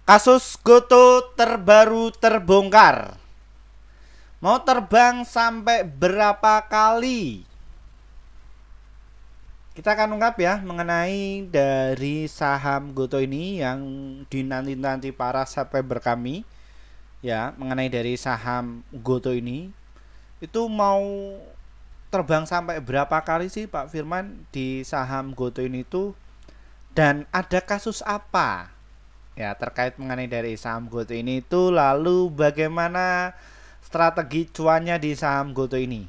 Kasus Goto terbaru terbongkar. Mau terbang sampai berapa kali? Kita akan ungkap ya mengenai dari saham Goto ini yang dinanti-nanti para subscriber kami. Ya, mengenai dari saham Goto ini itu mau terbang sampai berapa kali sih Pak Firman di saham Goto ini tuh, dan ada kasus apa ya terkait mengenai dari saham Goto ini itu, lalu bagaimana strategi cuannya di saham Goto ini.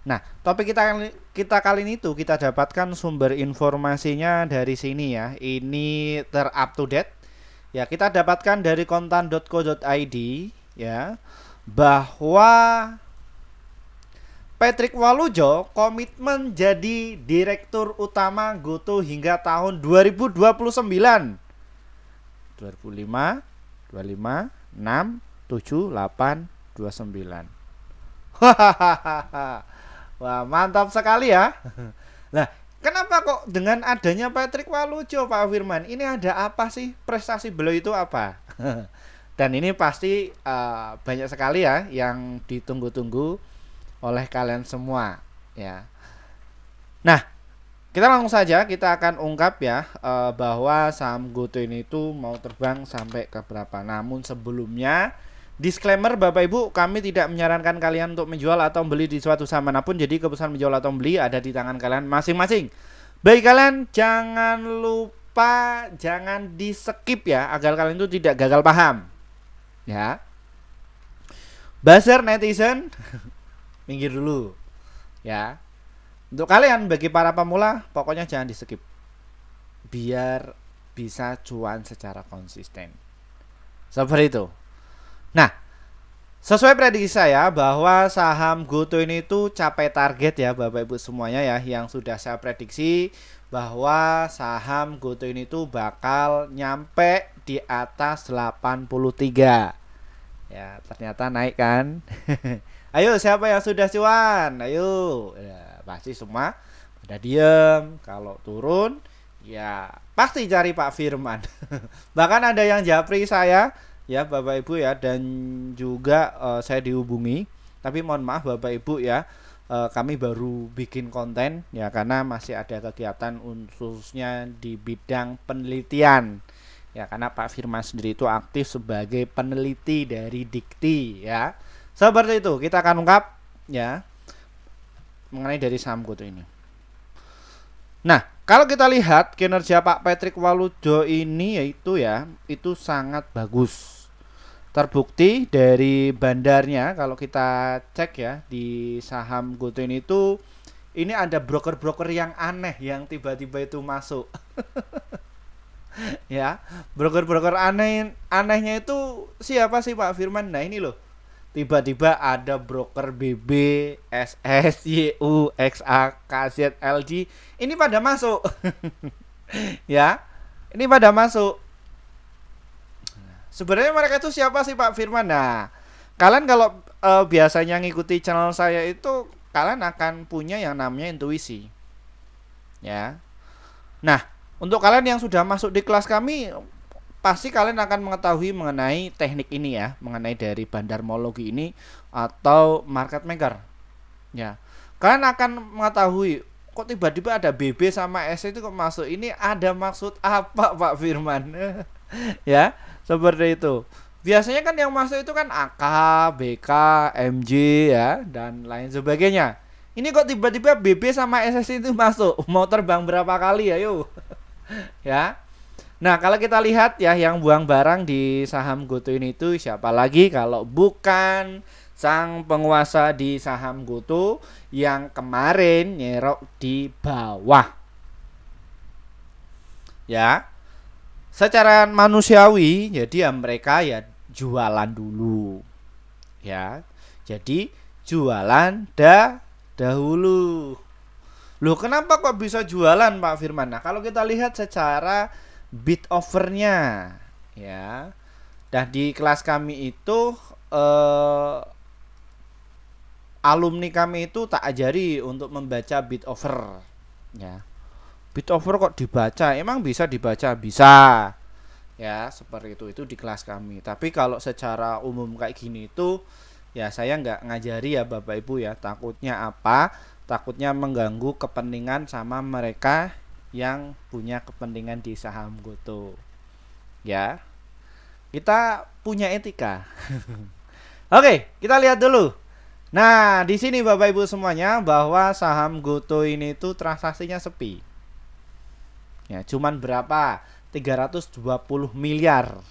Nah, topik kita kali ini tuh kita dapatkan sumber informasinya dari sini ya. Ini ter-up to date. Ya, kita dapatkan dari kontan.co.id ya, bahwa Patrick Walujo komitmen jadi direktur utama Goto hingga tahun 2029. 2005, 25, 6, 7, 8, 29. Hahaha. Wah, mantap sekali ya. Nah, kenapa kok dengan adanya Patrick Walujo, Pak Firman? Ini ada apa sih? Prestasi beliau itu apa? Dan ini pasti banyak sekali ya yang ditunggu-tunggu oleh kalian semua ya. Nah, kita langsung saja kita akan ungkap ya bahwa saham Goto ini tuh mau terbang sampai ke berapa. Namun sebelumnya disclaimer Bapak Ibu, kami tidak menyarankan kalian untuk menjual atau membeli di suatu saham manapun. Jadi keputusan menjual atau membeli ada di tangan kalian masing-masing. Bagi kalian jangan lupa jangan di skip ya, agar kalian itu tidak gagal paham ya. Buzzer netizen minggir dulu ya. Untuk kalian bagi para pemula pokoknya jangan di skip biar bisa cuan secara konsisten seperti itu. Nah, sesuai prediksi saya bahwa saham Goto ini tuh capai target ya Bapak Ibu semuanya ya, yang sudah saya prediksi bahwa saham Goto ini tuh bakal nyampe di atas 83. Ya, ternyata naik kan. Ayo siapa yang sudah cuan? Ayo. Ya, pasti semua udah diem. Kalau turun ya pasti cari Pak Firman. Bahkan ada yang japri saya ya Bapak Ibu ya, dan juga saya dihubungi. Tapi mohon maaf Bapak Ibu ya, kami baru bikin konten ya karena masih ada kegiatan khususnya di bidang penelitian. Ya, karena Pak Firman sendiri itu aktif sebagai peneliti dari Dikti ya. Seperti itu, kita akan ungkap ya mengenai dari saham Goto ini. Nah, kalau kita lihat kinerja Pak Patrick Walujo ini yaitu ya, itu sangat bagus. Terbukti dari bandarnya, kalau kita cek ya di saham Goto ini tuh, ini ada broker-broker yang aneh yang tiba-tiba itu masuk. Ya, broker-broker anehnya itu siapa sih Pak Firman? Nah, ini loh. Tiba-tiba ada broker BB, SS, YU, XA, KZ, LG. Ini pada masuk. Ya. Ini pada masuk. Sebenarnya mereka itu siapa sih Pak Firman? Nah, kalian kalau biasanya ngikuti channel saya itu kalian akan punya yang namanya intuisi. Ya. Nah, untuk kalian yang sudah masuk di kelas kami, pasti kalian akan mengetahui mengenai teknik ini ya, mengenai dari bandarmologi ini atau market maker. Ya. Kalian akan mengetahui kok tiba-tiba ada BB sama S itu kok masuk. Ini ada maksud apa Pak Firman? Ya, seperti itu. Biasanya kan yang masuk itu kan AK, BK, MJ ya, dan lain sebagainya. Ini kok tiba-tiba BB sama SS itu masuk. Mau terbang berapa kali ayo? Ya. Nah, kalau kita lihat ya, yang buang barang di saham Goto ini itu siapa lagi kalau bukan sang penguasa di saham Goto yang kemarin nyerok di bawah. Ya. Secara manusiawi, jadi ya mereka ya jualan dulu. Ya. Jadi jualan dahulu. Loh, kenapa kok bisa jualan Pak Firman? Nah, kalau kita lihat secara bid offernya ya, dan di kelas kami itu alumni kami itu tak ajari untuk membaca bid offer ya. Bid offer kok dibaca? Emang bisa dibaca? Bisa Ya, seperti itu di kelas kami. Tapi kalau secara umum kayak gini itu ya saya nggak ngajari ya Bapak Ibu ya. Takutnya apa? Takutnya mengganggu kepentingan sama mereka yang punya kepentingan di saham GoTo. Ya. Kita punya etika. Oke, kita lihat dulu. Nah, di sini Bapak Ibu semuanya bahwa saham GoTo ini tuh transaksinya sepi. Ya, cuman berapa? 320 miliar.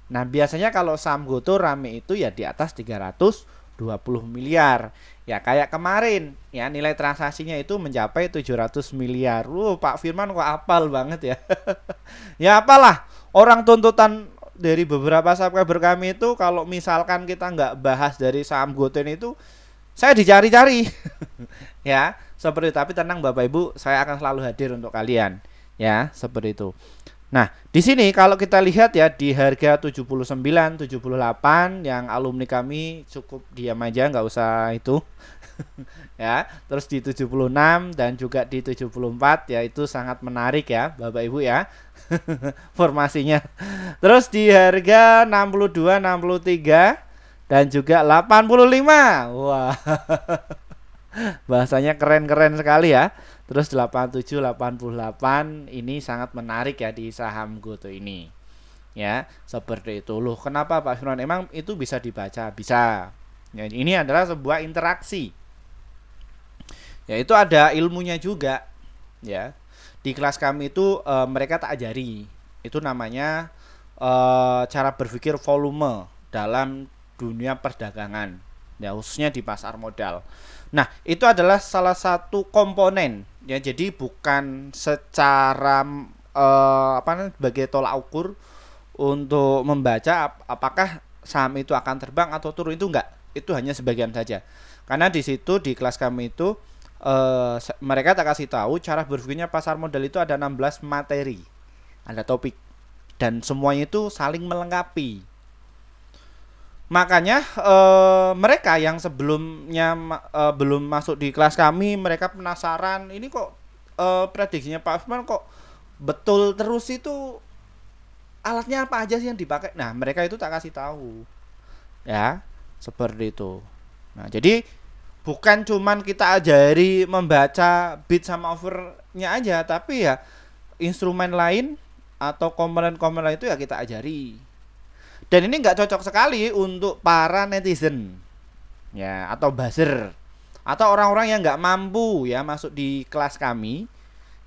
Nah, biasanya kalau saham GoTo rame itu ya di atas 320 miliar. Ya, kayak kemarin, ya nilai transaksinya itu mencapai 700 miliar. Pak Firman kok apal banget ya. Ya apalah, orang tuntutan dari beberapa subscriber kami itu kalau misalkan kita nggak bahas dari saham GoTo itu saya dicari-cari. Ya, seperti itu. Tapi tenang Bapak Ibu, saya akan selalu hadir untuk kalian. Ya, seperti itu. Nah, di sini kalau kita lihat ya di harga 79, 78 yang alumni kami cukup diam aja nggak usah itu. Ya, terus di 76 dan juga di 74 ya itu sangat menarik ya Bapak Ibu ya. Formasinya. Terus di harga 62, 63 dan juga 85. Wah. Bahasanya keren-keren sekali ya. Terus 87, 88 ini sangat menarik ya di saham GoTo ini. Ya, seperti itu. Loh, kenapa Pak Firman? Emang itu bisa dibaca? Bisa. Ya, ini adalah sebuah interaksi. Ya, itu ada ilmunya juga. Ya. Di kelas kami itu mereka tak ajari. Itu namanya cara berpikir volume dalam dunia perdagangan. Ya, khususnya di pasar modal. Nah, itu adalah salah satu komponen ya. Jadi bukan secara sebagai tolak ukur untuk membaca apakah saham itu akan terbang atau turun, itu enggak. Itu hanya sebagian saja. Karena di situ di kelas kami itu mereka tak kasih tahu cara berpikirnya pasar modal itu ada 16 materi. Ada topik dan semuanya itu saling melengkapi. Makanya mereka yang sebelumnya belum masuk di kelas kami, mereka penasaran ini kok prediksinya Pak Firman kok betul terus, itu alatnya apa aja sih yang dipakai. Nah, mereka itu tak kasih tahu. Ya, seperti itu. Nah, jadi bukan cuman kita ajari membaca bid sama overnya aja, tapi ya instrumen lain atau komponen-komponen itu ya kita ajari. Dan ini nggak cocok sekali untuk para netizen ya, atau buzzer, atau orang-orang yang nggak mampu ya masuk di kelas kami.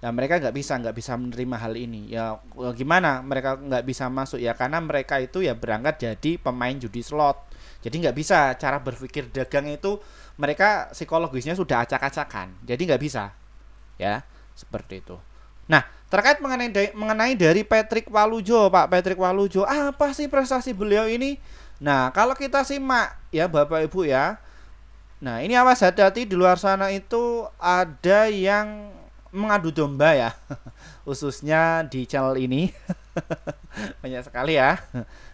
Ya mereka nggak bisa menerima hal ini. Ya gimana mereka nggak bisa masuk ya, karena mereka itu ya berangkat jadi pemain judi slot. Jadi nggak bisa, cara berpikir dagang itu mereka psikologisnya sudah acak-acakan. Jadi nggak bisa ya, seperti itu. Nah, terkait mengenai dari Patrick Walujo, Pak Patrick Walujo, apa sih prestasi beliau ini? Nah, kalau kita simak ya Bapak Ibu ya. Nah, ini awas hati-hati, di luar sana itu ada yang mengadu domba ya. Khususnya di channel ini. Banyak sekali ya.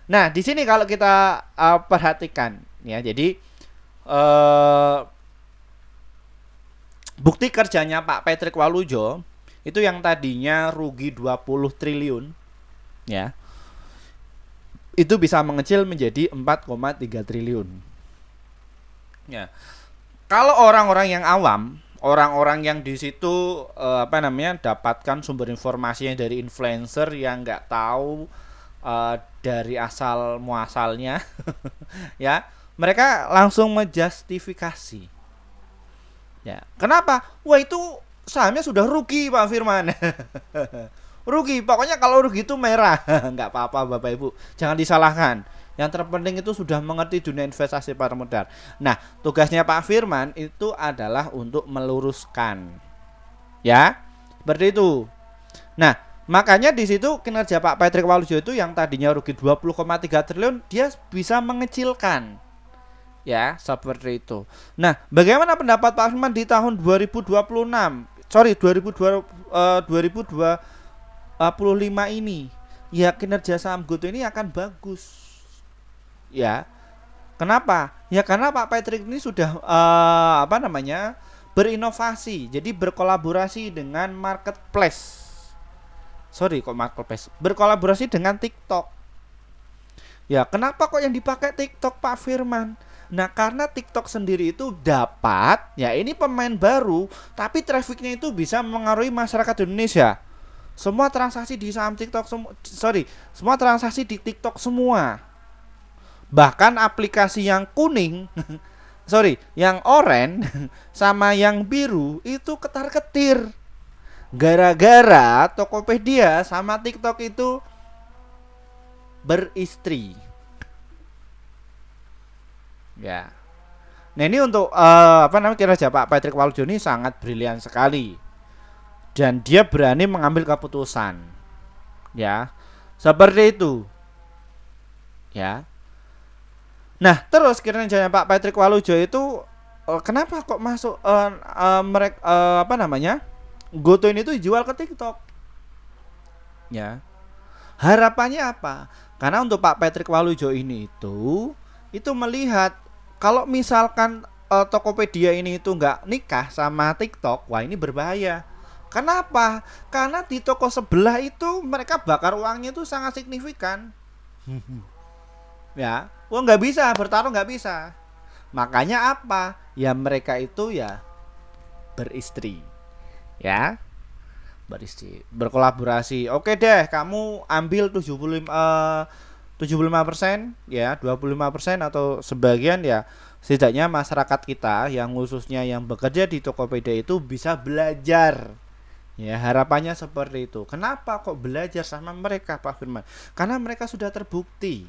Nah, di sini kalau kita perhatikan ya, jadi bukti kerjanya Pak Patrick Walujo itu yang tadinya rugi 20 triliun ya, itu bisa mengecil menjadi 4,3 triliun ya. Kalau orang-orang yang awam, orang-orang yang di situ dapatkan sumber informasinya dari influencer yang nggak tahu dari asal muasalnya ya, mereka langsung menjustifikasi ya. Kenapa? Wah, itu sahamnya sudah rugi Pak Firman. Rugi, pokoknya kalau rugi itu merah. Nggak apa-apa Bapak Ibu, jangan disalahkan. Yang terpenting itu sudah mengerti dunia investasi pasar modal. Nah, tugasnya Pak Firman itu adalah untuk meluruskan ya, seperti itu. Nah, makanya di situ kinerja Pak Patrick Walujo itu yang tadinya rugi 20,3 triliun, dia bisa mengecilkan ya, seperti itu. Nah, bagaimana pendapat Pak Firman di tahun 2025 ini? Ya, kinerja saham GoTo ini akan bagus. Ya. Kenapa? Ya karena Pak Patrick ini sudah berinovasi. Jadi berkolaborasi dengan marketplace. sorry kok marketplace, berkolaborasi dengan TikTok. Ya, kenapa kok yang dipakai TikTok, Pak Firman? Nah, karena TikTok sendiri itu dapat, ya ini pemain baru, tapi trafficnya itu bisa mengaruhi masyarakat Indonesia. Semua transaksi di saham TikTok, semua transaksi di TikTok semua. Bahkan aplikasi yang kuning, yang oranye sama yang biru itu ketar-ketir. Gara-gara Tokopedia sama TikTok itu beristri. Ya. Nah, ini untuk kinerja Pak Patrick Walujo ini sangat brilian sekali. Dan dia berani mengambil keputusan. Ya. Seperti itu. Ya. Nah, terus kinerjanya Pak Patrick Walujo itu kenapa kok masuk GoTo ini tuh dijual ke TikTok? Ya. Harapannya apa? Karena untuk Pak Patrick Walujo ini itu melihat kalau misalkan Tokopedia ini itu nggak nikah sama TikTok, wah ini berbahaya. Kenapa? Karena di toko sebelah itu mereka bakar uangnya itu sangat signifikan. Ya, nggak bisa bertarung, nggak bisa. Makanya apa? Ya mereka itu ya beristri, ya berkolaborasi. Oke deh, kamu ambil 75% ya, 25% atau sebagian ya. Setidaknya masyarakat kita yang khususnya yang bekerja di Tokopedia itu bisa belajar. Ya, harapannya seperti itu. Kenapa kok belajar sama mereka, Pak Firman? Karena mereka sudah terbukti.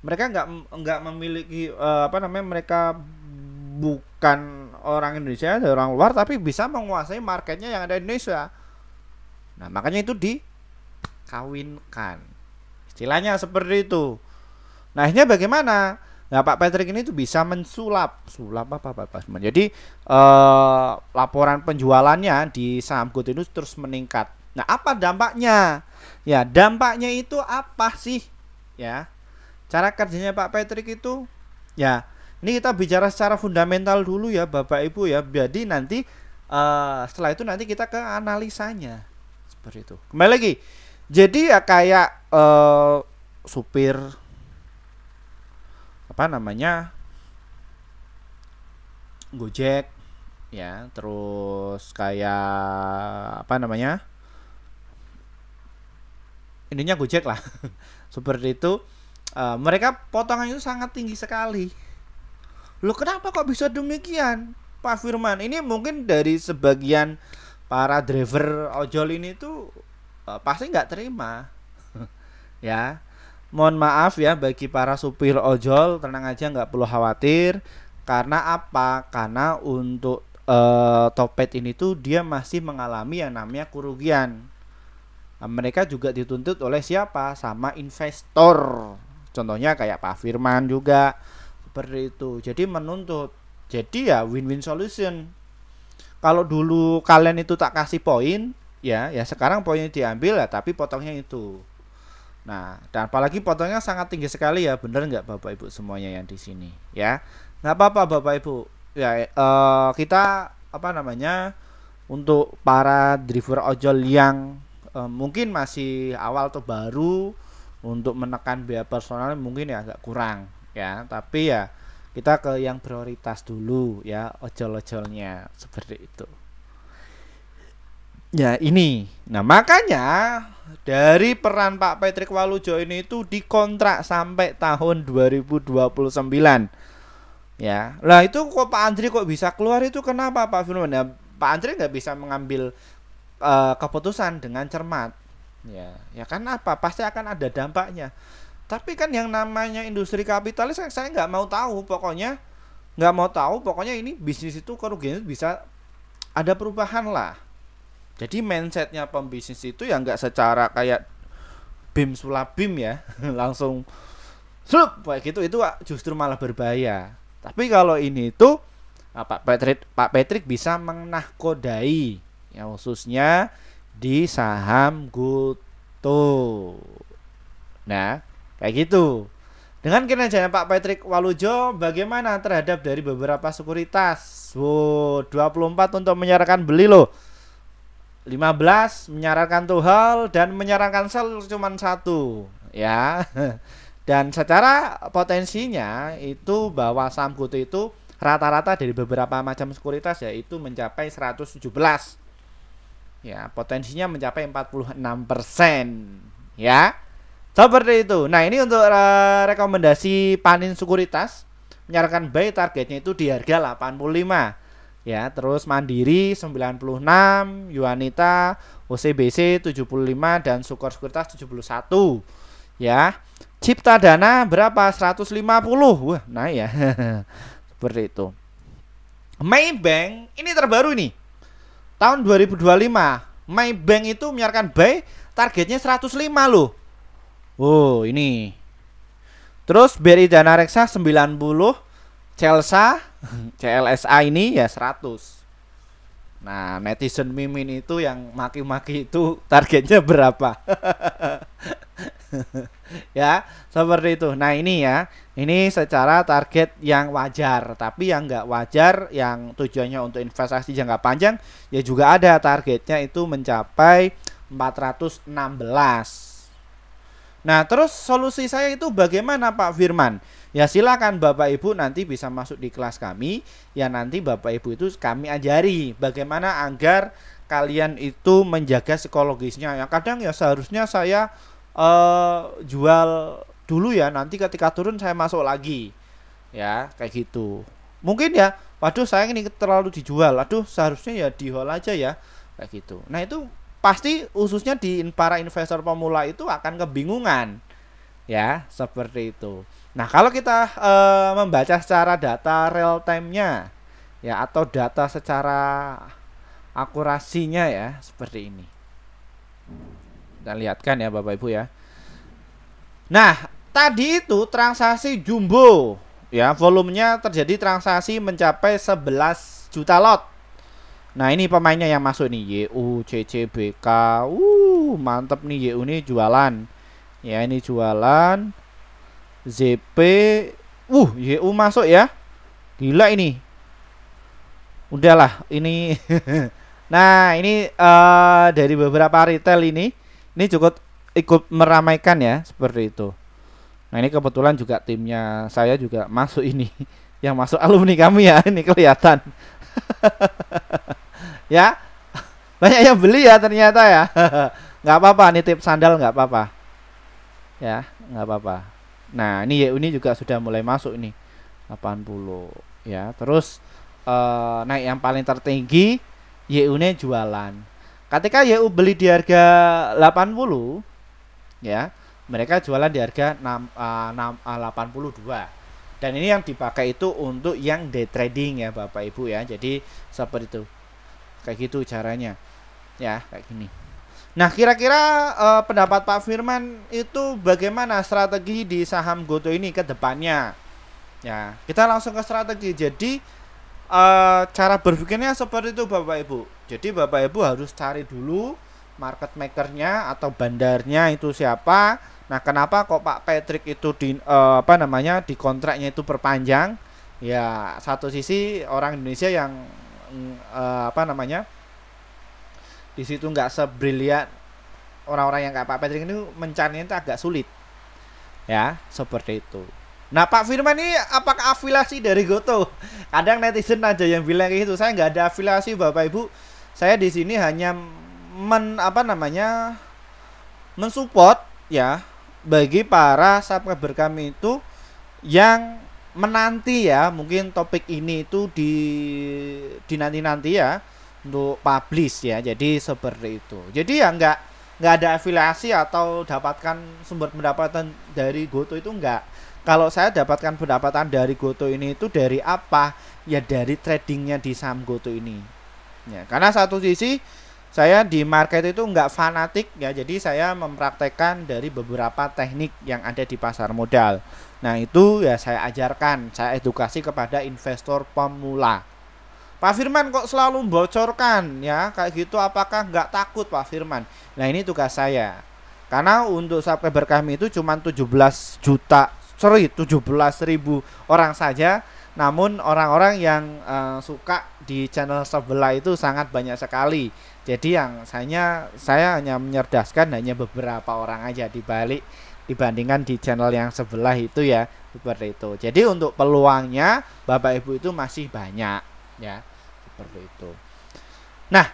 Mereka nggak memiliki mereka bukan orang Indonesia, dari orang luar, tapi bisa menguasai marketnya yang ada di Indonesia. Nah, makanya itu dikawinkan. Istilahnya seperti itu. Nah, akhirnya bagaimana? Nah, Pak Patrick ini tuh bisa mensulap apa Pak. Jadi laporan penjualannya di saham GoTo itu terus meningkat. Nah, apa dampaknya? Ya, dampaknya itu apa sih? Ya. Cara kerjanya Pak Patrick itu ya, ini kita bicara secara fundamental dulu ya Bapak Ibu ya. Jadi nanti setelah itu nanti kita ke analisanya. Seperti itu. Kembali lagi. Jadi ya kayak supir Gojek ya, terus kayak ininya Gojek lah. Seperti itu. Mereka potongan itu sangat tinggi sekali. Loh, kenapa kok bisa demikian, Pak Firman? Ini mungkin dari sebagian para driver ojol ini tuh pasti nggak terima. Ya, mohon maaf ya bagi para supir ojol, tenang aja, nggak perlu khawatir. Karena apa? Karena untuk Topet ini tuh dia masih mengalami yang namanya kerugian. Nah, mereka juga dituntut oleh siapa? Sama investor. Contohnya kayak Pak Firman juga seperti itu. Jadi menuntut. Jadi ya win-win solution. Kalau dulu kalian itu tak kasih poin, ya sekarang poinnya diambil ya, tapi potongnya itu. Nah, dan apalagi potongnya sangat tinggi sekali ya, bener nggak Bapak Ibu semuanya yang di sini, ya? Nggak apa-apa Bapak Ibu. Ya kita untuk para driver ojol yang mungkin masih awal atau baru, untuk menekan biaya personal mungkin ya agak kurang ya, tapi ya kita ke yang prioritas dulu ya, ojol-ojolnya seperti itu. Ya ini. Nah, makanya dari peran Pak Patrick Walujo ini itu dikontrak sampai tahun 2029. Ya. Lah itu kok Pak Andri kok bisa keluar itu kenapa Pak Firman? Ya, Pak Andri nggak bisa mengambil keputusan dengan cermat. Ya kan apa? Pasti akan ada dampaknya. Tapi kan yang namanya industri kapitalis saya nggak mau tahu, pokoknya ini bisnis itu kerugian itu bisa ada perubahan lah. Jadi mindsetnya pembisnis itu ya nggak secara kayak bim sulabim ya langsung slup kayak gitu, itu justru malah berbahaya. Tapi kalau ini tuh Pak Patrick bisa menahkodai ya, khususnya di saham GoTo. Nah, kayak gitu. Dengan kinerjanya Pak Patrick Walujo bagaimana terhadap dari beberapa sekuritas? 24 untuk menyarankan beli loh. 15 menyarankan Tuchel dan menyarankan sell cuma satu ya. Dan secara potensinya itu bahwa saham GoTo itu rata-rata dari beberapa macam sekuritas yaitu mencapai 117 ya, potensinya mencapai 46% ya, seperti itu. Nah ini untuk rekomendasi Panin Sekuritas menyarankan buy, targetnya itu di harga 85 ya. Terus Mandiri 96, Yuanita, OCBC 75 dan Sukor Sekuritas 71 ya. Cipta Dana berapa? 150. Wah, nah ya. Seperti itu. Maybank ini terbaru nih. Tahun 2025. Maybank itu menyarankan buy, targetnya 105 loh. Oh, ini. Terus BRI Dana Reksa 90, CLSA ini ya 100. Nah, netizen mimin itu yang maki-maki itu targetnya berapa? Ya, seperti itu. Nah, ini ya. Ini secara target yang wajar, tapi yang nggak wajar yang tujuannya untuk investasi jangka panjang ya juga ada targetnya itu mencapai 416. Nah, terus solusi saya itu bagaimana Pak Firman? Ya silakan Bapak Ibu nanti bisa masuk di kelas kami. Ya nanti Bapak Ibu itu kami ajari bagaimana agar kalian itu menjaga psikologisnya. Yang kadang ya seharusnya saya jual dulu ya, nanti ketika turun saya masuk lagi. Ya, kayak gitu. Mungkin ya, waduh sayang ini terlalu dijual. Aduh, seharusnya ya di hold aja ya. Kayak gitu. Nah, itu pasti khususnya di para investor pemula itu akan kebingungan. Ya, seperti itu. Nah, kalau kita membaca secara data real time-nya ya atau data secara akurasinya ya, seperti ini. Kita lihatkan ya Bapak Ibu ya. Nah, tadi itu transaksi jumbo ya, volumenya terjadi transaksi mencapai 11 juta lot. Nah, ini pemainnya yang masuk nih, YU, CCBK. Mantep nih, YU ini jualan. Ya, ini jualan. ZP, YU masuk ya. Gila ini. Udahlah, ini. Nah, ini dari beberapa retail ini cukup ikut meramaikan ya, seperti itu. Nah, ini kebetulan juga timnya saya juga masuk ini. Yang masuk alumni kami ya, ini kelihatan. Ya, banyak yang beli ya ternyata ya. Nggak apa-apa, nitip sandal nggak apa-apa. Ya, nggak apa-apa. Nah, ini YU ini juga sudah mulai masuk ini 80 ya. Terus naik yang paling tertinggi YU ini jualan. Ketika YU beli di harga 80 ya, mereka jualan di harga 82. Dan ini yang dipakai itu untuk yang day trading ya Bapak Ibu ya. Jadi seperti itu. Kayak gitu caranya. Ya, kayak gini. Nah, kira-kira pendapat Pak Firman itu bagaimana strategi di saham GoTo ini ke depannya? Ya, kita langsung ke strategi. Jadi cara berpikirnya seperti itu Bapak Ibu. Jadi Bapak Ibu harus cari dulu market makernya atau bandarnya itu siapa. Nah, kenapa kok Pak Patrick itu di di kontraknya itu perpanjang? Ya, satu sisi orang Indonesia yang di situ nggak sebrilian orang-orang yang kayak Pak Patrick ini, mencarinya itu agak sulit. Ya, seperti itu. Nah, Pak Firman ini apakah afiliasi dari GoTo? Kadang netizen aja yang bilang kayak gitu. Saya nggak ada afiliasi Bapak Ibu. Saya di sini hanya mensupport ya bagi para subscriber kami itu yang menanti ya, mungkin topik ini itu di nanti ya untuk publish ya. Jadi seperti itu. Jadi ya nggak ada afiliasi atau dapatkan sumber pendapatan dari GoTo itu enggak. Kalau saya dapatkan pendapatan dari GoTo ini itu dari apa? Ya dari tradingnya di saham GoTo ini. Ya, karena satu sisi saya di market itu enggak fanatik ya. Jadi saya mempraktekkan dari beberapa teknik yang ada di pasar modal. Nah, itu ya saya ajarkan, saya edukasi kepada investor pemula. Pak Firman kok selalu membocorkan ya kayak gitu, apakah nggak takut Pak Firman? Nah, ini tugas saya. Karena untuk subscriber kami itu cuma 17.000 orang saja. Namun orang-orang yang suka di channel sebelah itu sangat banyak sekali. Jadi yang saya hanya menyerdaskan hanya beberapa orang aja dibandingkan di channel yang sebelah itu ya, seperti itu. Jadi untuk peluangnya Bapak Ibu itu masih banyak ya, seperti itu. Nah,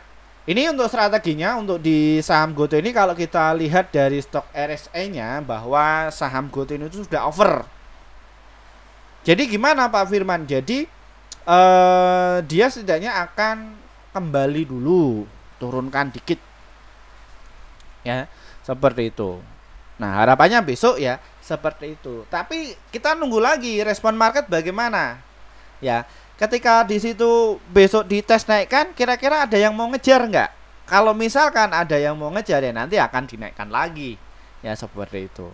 ini untuk strateginya untuk di saham GoTo ini, kalau kita lihat dari stok RSI-nya bahwa saham GoTo ini itu sudah over. Jadi gimana Pak Firman? Jadi dia setidaknya akan kembali dulu, turunkan dikit ya, seperti itu. Nah harapannya besok ya seperti itu, tapi kita nunggu lagi respon market bagaimana ya. Ketika di situ besok dites naikkan, kira-kira ada yang mau ngejar nggak? Kalau misalkan ada yang mau ngejar ya nanti akan dinaikkan lagi ya, seperti itu.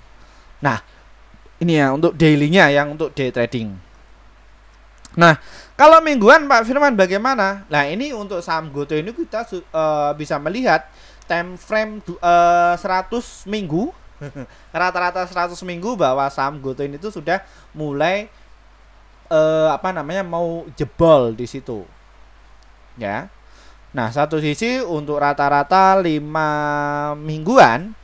Nah ini ya untuk dailynya, yang untuk day trading. Nah kalau mingguan Pak Firman bagaimana? Nah ini untuk saham GoTo ini kita bisa melihat time frame 100 minggu rata-rata 100 minggu bahwa saham GoTo ini tuh sudah mulai mau jebol di situ ya. Nah satu sisi untuk rata-rata 5 mingguan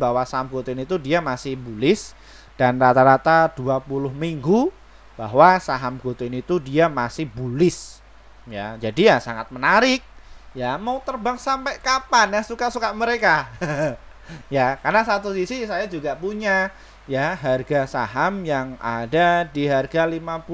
bahwa saham GoTo ini tuh dia masih bullish, dan rata-rata 20 minggu bahwa saham GoTo ini tuh dia masih bullish ya. Jadi ya sangat menarik ya, mau terbang sampai kapan ya, suka-suka mereka ya. Karena satu sisi saya juga punya ya harga saham yang ada di harga 51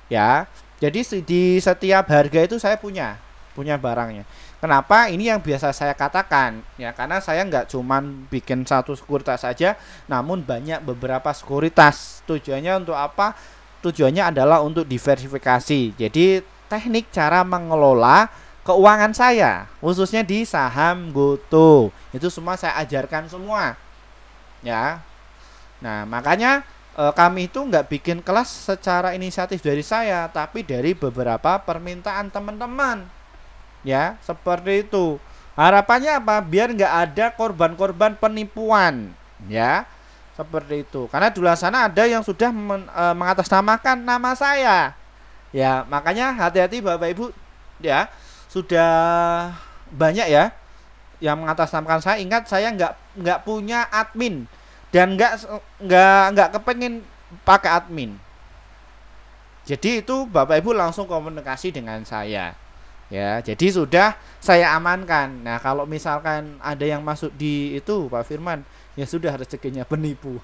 ya. Jadi di setiap harga itu saya punya barangnya. Kenapa? Ini yang biasa saya katakan ya, karena saya nggak cuman bikin satu sekuritas saja, namun banyak beberapa sekuritas. Tujuannya untuk apa? Tujuannya adalah untuk diversifikasi. Jadi teknik cara mengelola keuangan saya, khususnya di saham GoTo, itu semua saya ajarkan semua ya. Nah makanya kami itu nggak bikin kelas secara inisiatif dari saya, tapi dari beberapa permintaan teman-teman ya, seperti itu. Harapannya apa? Biar nggak ada korban-korban penipuan ya, seperti itu. Karena di luar sana ada yang sudah mengatasnamakan nama saya ya. Makanya hati-hati Bapak Ibu ya, sudah banyak ya yang mengatasnamakan saya. Ingat, saya nggak punya admin dan nggak kepengen pakai admin. Jadi itu Bapak Ibu langsung komunikasi dengan saya ya. Jadi sudah saya amankan. Nah kalau misalkan ada yang masuk di itu Pak Firman, ya sudah rezekinya penipu.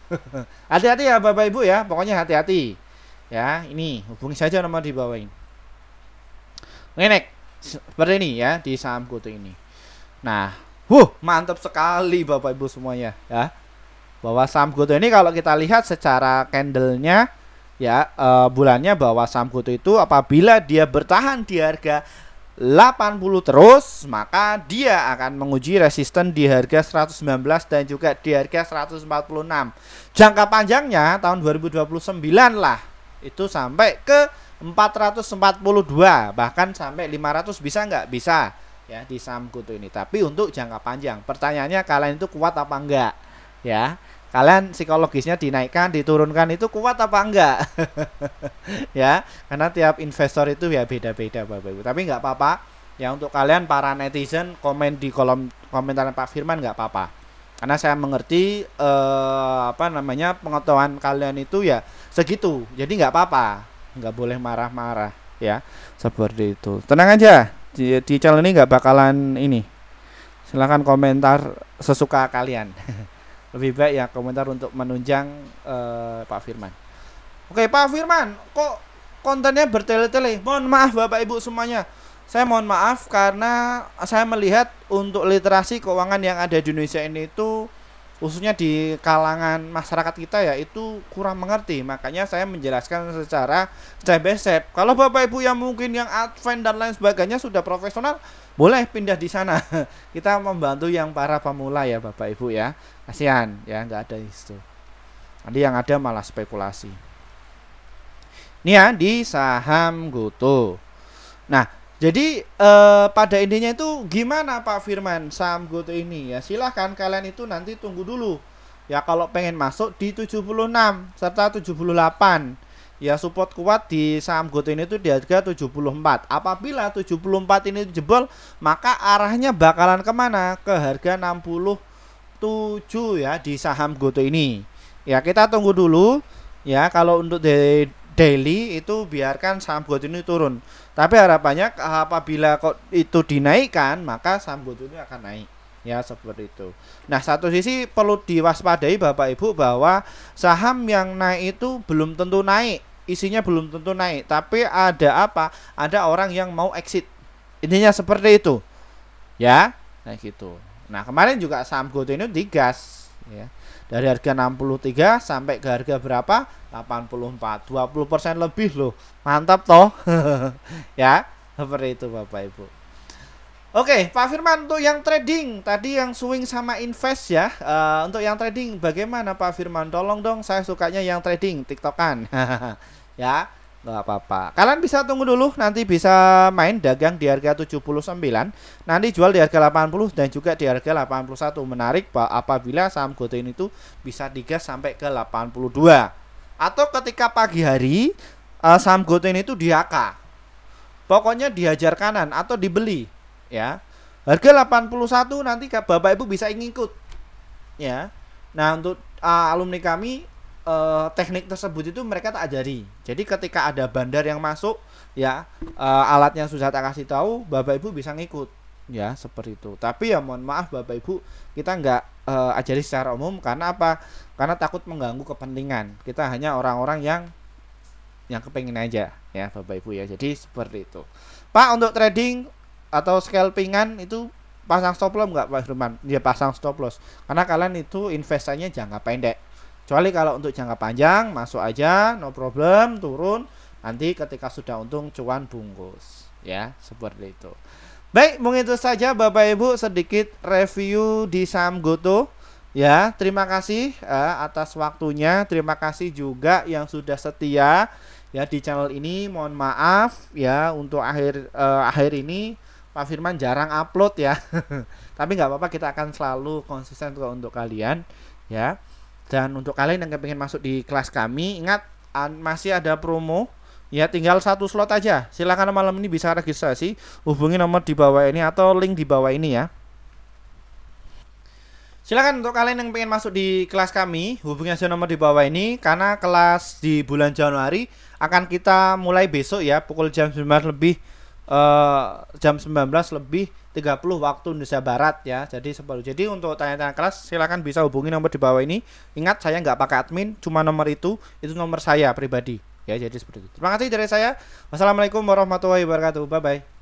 Hati-hati ya Bapak Ibu ya, pokoknya hati-hati ya. Ini hubungi saja nomor di bawah ini. Nenek seperti ini ya di saham GoTo ini. Nah mantap sekali Bapak Ibu semuanya ya, bahwa saham GoTo ini kalau kita lihat secara candlenya ya, bulannya, bahwa saham GoTo itu apabila dia bertahan di harga 80 terus, maka dia akan menguji resisten di harga 119 dan juga di harga 146. Jangka panjangnya tahun 2029 lah, itu sampai ke 442, bahkan sampai 500, bisa nggak? Bisa ya di saham GoTo ini. Tapi untuk jangka panjang, pertanyaannya kalian itu kuat apa enggak ya? Kalian psikologisnya dinaikkan, diturunkan itu kuat apa enggak? Ya, karena tiap investor itu ya beda-beda Bapak Ibu. Tapi nggak apa-apa ya, untuk kalian para netizen komen di kolom komentar Pak Firman nggak apa-apa. Karena saya mengerti pengetahuan kalian itu ya segitu. Jadi nggak apa-apa, nggak boleh marah-marah ya, seperti itu. Tenang aja, di channel ini nggak bakalan ini. Silahkan komentar sesuka kalian. Lebih baik ya komentar untuk menunjang Pak Firman. Oke Pak Firman, kok kontennya bertele-tele? Mohon maaf Bapak Ibu semuanya. Saya mohon maaf karena saya melihat untuk literasi keuangan yang ada di Indonesia ini itu, khususnya di kalangan masyarakat kita ya, itu kurang mengerti. Makanya saya menjelaskan secara step by step. Kalau Bapak Ibu yang mungkin yang advance dan lain sebagainya sudah profesional, boleh pindah di sana. Kita membantu yang para pemula ya Bapak Ibu ya. Kasihan ya, nggak ada itu. Nanti yang ada malah spekulasi. Ini ya di saham GoTo. Nah, jadi pada intinya itu gimana Pak Firman saham GoTo ini ya, silahkan kalian itu nanti tunggu dulu ya, kalau pengen masuk di 76 serta 78 ya support kuat di saham GoTo ini tuh di harga 74. Apabila 74 ini jebol, maka arahnya bakalan kemana? Ke harga 67 ya di saham GoTo ini. Ya kita tunggu dulu ya. Kalau untuk daily itu biarkan saham GoTo ini turun. Tapi harapannya apabila kok itu dinaikkan, maka saham GoTo ini akan naik. Ya seperti itu. Nah satu sisi perlu diwaspadai Bapak Ibu bahwa saham yang naik itu belum tentu naik, isinya belum tentu naik, tapi ada apa? Ada orang yang mau exit. Intinya seperti itu. Ya, nah gitu. Nah kemarin juga saham GoTo ini digas ya. Dari harga 63 sampai ke harga berapa? 84. 20% lebih loh. Mantap toh. Ya, seperti itu Bapak Ibu. Oke, Pak Firman, untuk yang trading tadi yang swing sama invest ya, untuk yang trading bagaimana Pak Firman? Tolong dong, saya sukanya yang trading TikTokan. Ya, nggak apa-apa. Kalian bisa tunggu dulu, nanti bisa main dagang di harga 79, nanti jual di harga 80 dan juga di harga 81. Menarik Pak apabila saham GoTo ini tuh bisa digas sampai ke 82. Atau ketika pagi hari saham GoTo ini tuh di HK. Pokoknya dihajar kanan atau dibeli. Ya, harga 81 nanti Bapak Ibu bisa ngikut ya. Nah untuk alumni kami teknik tersebut itu mereka tak ajari. Jadi ketika ada bandar yang masuk ya, alatnya sudah tak kasih tahu, Bapak Ibu bisa ngikut ya seperti itu. Tapi ya mohon maaf Bapak Ibu, kita nggak ajari secara umum. Karena apa? Karena takut mengganggu kepentingan. Kita hanya orang-orang yang kepengen aja ya Bapak Ibu ya. Jadi seperti itu Pak. Untuk trading atau scalpingan itu pasang stop loss nggak Pak Firman? Dia pasang stop loss karena kalian itu investasinya jangka pendek. Kecuali kalau untuk jangka panjang masuk aja, no problem, turun nanti ketika sudah untung cuan bungkus ya seperti itu. Baik, mungkin itu saja Bapak Ibu sedikit review di saham GoTo ya. Terima kasih atas waktunya, terima kasih juga yang sudah setia ya di channel ini. Mohon maaf ya untuk akhir ini Pak Firman jarang upload ya. Tapi nggak apa-apa, kita akan selalu konsisten untuk kalian ya. Dan untuk kalian yang pengen masuk di kelas kami, ingat masih ada promo ya, tinggal 1 slot aja. Silakan malam ini bisa registrasi, hubungi nomor di bawah ini atau link di bawah ini ya. Silakan untuk kalian yang pengen masuk di kelas kami, hubungi aja nomor di bawah ini. Karena kelas di bulan Januari akan kita mulai besok ya, pukul jam 9 lebih jam 19 lebih 30 waktu Indonesia Barat ya. Jadi untuk tanya-tanya kelas silakan bisa hubungi nomor di bawah ini. Ingat saya nggak pakai admin, cuma nomor itu nomor saya pribadi ya. Jadi seperti itu. Terima kasih dari saya. Wassalamualaikum warahmatullahi wabarakatuh. Bye bye.